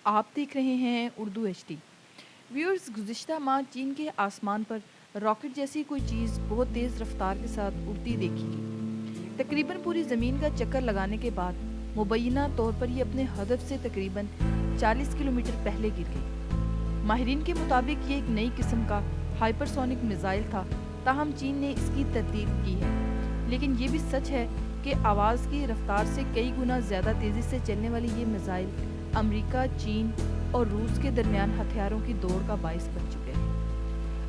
آپ دیکھ رہے ہیں اردو ایچ ڈی ویورز۔ گزشتہ ماہ چین کے آسمان پر راکٹ جیسی کوئی چیز بہت تیز رفتار کے ساتھ اڑتی دیکھی گئی۔ تقریباً پوری زمین کا چکر لگانے کے بعد مبینہ طور پر یہ اپنے ہدف سے تقریباً 40 کلومیٹر پہلے گر گئی۔ ماہرین کے مطابق یہ ایک نئی قسم کا ہائپرسونک میزائل تھا، تاہم چین نے اس کی تردید کی ہے۔ لیکن یہ بھی سچ ہے کہ آواز کی رفتار سے کئی گنا زیادہ تیزی سے چلنے والی یہ میزائل امریکہ، چین اور روس کے درمیان ہتھیاروں کی دوڑ کا باعث بن چکے ہیں۔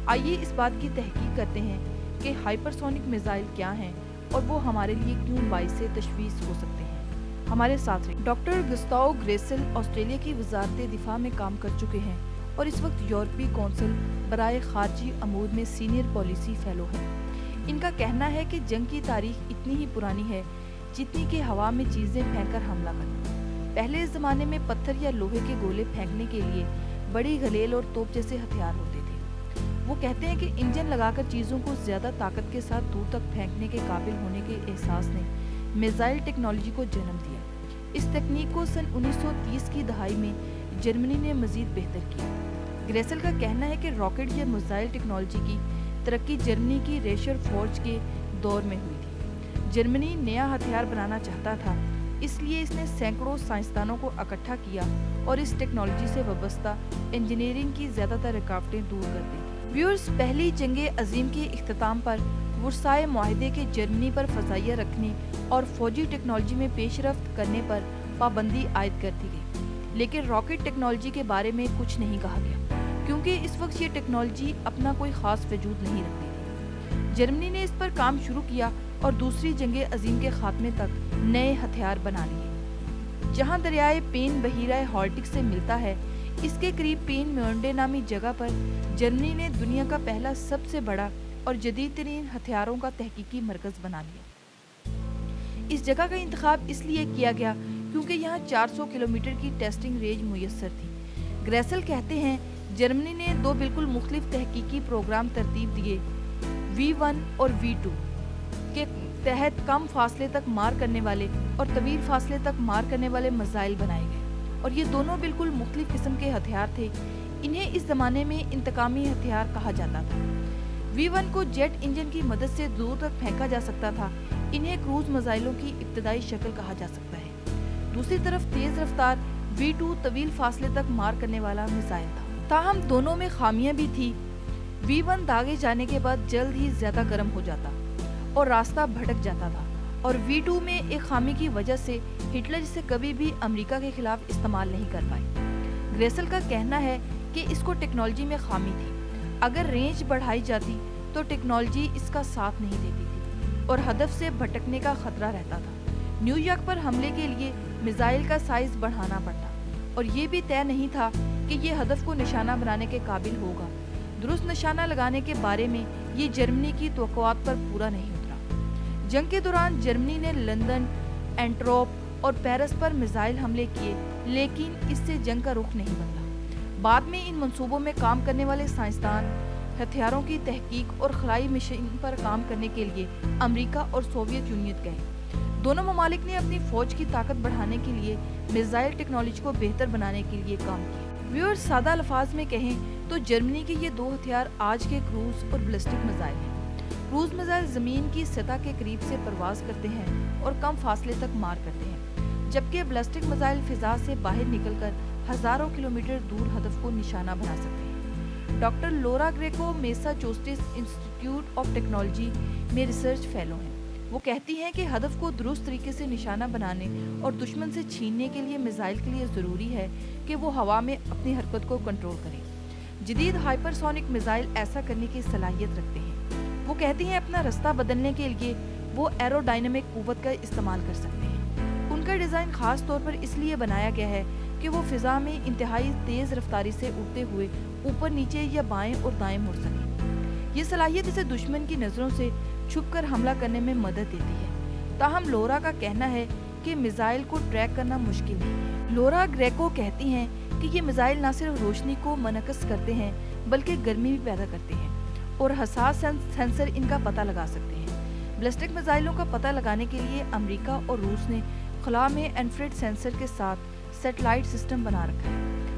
آئیے اس بات کی تحقیق کرتے ہیں کہ ہائپرسونک میزائل کیا ہیں اور وہ ہمارے لیے کیوں باعث تشویش ہو سکتے ہیں۔ ہمارے ساتھ ڈاکٹر گسٹاؤ گریسل آسٹریلیا کی وزارت دفاع میں کام کر چکے ہیں اور اس وقت یورپی کونسل برائے خارجی امور میں سینئر پالیسی فیلو ہیں۔ ان کا کہنا ہے کہ جنگ کی تاریخ اتنی ہی پرانی ہے جتنی کہ ہوا میں چیزیں پھینک کر حملہ کرنا۔ پہلے زمانے میں پتھر یا لوہے کے گولے پھینکنے کے لیے بڑی گلیل اور توپ جیسے ہتھیار ہوتے تھے۔ وہ کہتے ہیں کہ انجن لگا کر چیزوں کو زیادہ طاقت کے ساتھ دور تک پھینکنے کے قابل ہونے کے احساس نے میزائل ٹیکنالوجی کو جنم دیا۔ اس تکنیک کو سن 1930 کی دہائی میں جرمنی نے مزید بہتر کیا۔ گریسل کا کہنا ہے کہ راکٹ یا میزائل ٹیکنالوجی کی ترقی جرمنی کی ریشر فورج کے دور میں ہوئی تھی۔ جرمنی نیا ہتھیار بنانا چاہتا تھا، اس لیے اس نے سینکڑوں سائنسدانوں کو اکٹھا کیا اور اس ٹیکنالوجی سے وابستہ انجینئرنگ کی زیادہ تر رکاوٹیں دور کر دی۔ ویورز، پہلی جنگ عظیم کے اختتام پر ورسائے معاہدے کے جرمنی پر فضائیہ رکھنے اور فوجی ٹیکنالوجی میں پیش رفت کرنے پر پابندی عائد کر دی گئی، لیکن راکٹ ٹیکنالوجی کے بارے میں کچھ نہیں کہا گیا، کیونکہ اس وقت یہ ٹیکنالوجی اپنا کوئی خاص وجود نہیں رکھتی تھی۔ جرمنی نے اس پر کام شروع کیا اور دوسری جنگ عظیم کے خاتمے تک نئے ہتھیار بنا لیے۔ جہاں دریائے پین بحیرہ ہالٹک سے ملتا ہے، اس کے قریب پین میونڈے نامی جگہ پر جرمنی نے دنیا کا پہلا سب سے بڑا اور جدید ترین ہتھیاروں کا تحقیقی مرکز بنا لیا۔ اس جگہ کا انتخاب اس لیے کیا گیا کیونکہ یہاں 400 کلومیٹر کی ٹیسٹنگ رینج میسر تھی۔ گریسل کہتے ہیں، جرمنی نے دو بالکل مختلف تحقیقی پروگرام ترتیب دیے، V1 اور V2 کے تحت کم فاصلے تک مار کرنے والے اور طویل فاصلے تک مار کرنے والے میزائل بنائے گئے، اور یہ دونوں بالکل مختلف قسم کے ہتھیار تھے۔ انہیں اس زمانے میں انتقامی ہتھیار کہا جاتا تھا۔ V1 کو جیٹ انجن کی مدد سے دور تک پھینکا جا سکتا تھا، انہیں کروز میزائلوں کی ابتدائی شکل کہا جا سکتا ہے۔ دوسری طرف تیز رفتار V2 طویل فاصلے تک مار کرنے والا میزائل تھا، تاہم دونوں میں خامیاں بھی تھی۔ V1 داغے جانے کے بعد جلد ہی زیادہ گرم ہو جاتا اور راستہ بھٹک جاتا تھا، اور V2 میں ایک خامی کی وجہ سے ہٹلر اسے کبھی بھی امریکہ کے خلاف استعمال نہیں کر پائے۔ گریسل کا کہنا ہے کہ اس کو ٹیکنالوجی میں خامی تھی، اگر رینج بڑھائی جاتی تو ٹیکنالوجی اس کا ساتھ نہیں دیتی تھی اور ہدف سے بھٹکنے کا خطرہ رہتا تھا۔ نیو یارک پر حملے کے لیے میزائل کا سائز بڑھانا پڑتا اور یہ بھی طے نہیں تھا کہ یہ ہدف کو نشانہ بنانے کے قابل ہوگا۔ درست نشانہ لگانے کے بارے میں یہ جرمنی کی توقعات پر پورا نہیں اترا۔ جنگ کے دوران جرمنی نے لندن، اینٹروپ اور پیرس پر میزائل حملے کیے، لیکن اس سے جنگ کا رخ نہیں بدلا۔ بعد میں ان منصوبوں میں کام کرنے والے سائنسدان ہتھیاروں کی تحقیق اور خلائی مشن پر کام کرنے کے لیے امریکہ اور سوویت یونین گئے۔ دونوں ممالک نے اپنی فوج کی طاقت بڑھانے کے لیے میزائل ٹیکنالوجی کو بہتر بنانے کے لیے کام کیا۔ ویورز، سادہ الفاظ میں کہیں تو جرمنی کے یہ دو ہتھیار آج کے کروز اور بلسٹک میزائل ہیں۔ کروز میزائل زمین کی سطح کے قریب سے پرواز کرتے ہیں اور کم فاصلے تک مار کرتے ہیں، جبکہ بلسٹک میزائل فضا سے باہر نکل کر ہزاروں کلومیٹر دور ہدف کو نشانہ بنا سکتے ہیں۔ Doctor Laura Greco Massachusetts institute of technology میں ریسرچ فیلو ہیں۔ وہ کہتی ہیں کہ ہدف کو درست طریقے سے نشانہ بنانے اور دشمن سے چھیننے کے لیے میزائل کے لیے ضروری ہے کہ وہ ہوا میں اپنی حرکت کو کنٹرول کریں۔ جدید ہائپرسونک میزائل ایسا کرنے کی صلاحیت رکھتے ہیں۔ وہ کہتی ہیں اپنا رستہ بدلنے کے لیے وہ ایرو ڈائنامک قوت کا استعمال کر سکتے ہیں۔ ان کا ڈیزائن خاص طور پر اس لیے بنایا گیا ہے کہ وہ فضا میں انتہائی تیز رفتاری سے اڑتے ہوئے اوپر نیچے یا بائیں اور دائیں مڑ سکیں۔ یہ صلاحیت اسے دشمن کی نظروں سے چھپ کر حملہ کرنے میں مدد دیتی ہے۔ تاہم لورا کا کہنا ہے کہ میزائل کو ٹریک کرنا مشکل نہیں ہے۔ لورا گریکو کہتی ہیں کہ یہ میزائل نہ صرف روشنی کو منعکس کرتے ہیں بلکہ گرمی بھی پیدا کرتے ہیں اور حساس سینسر ان کا پتہ لگا سکتے ہیں۔ بلسٹک میزائلوں کا پتہ لگانے کے لیے امریکہ اور روس نے خلا میں انفرارڈ سینسر کے ساتھ سیٹلائٹ سسٹم بنا رکھا ہے۔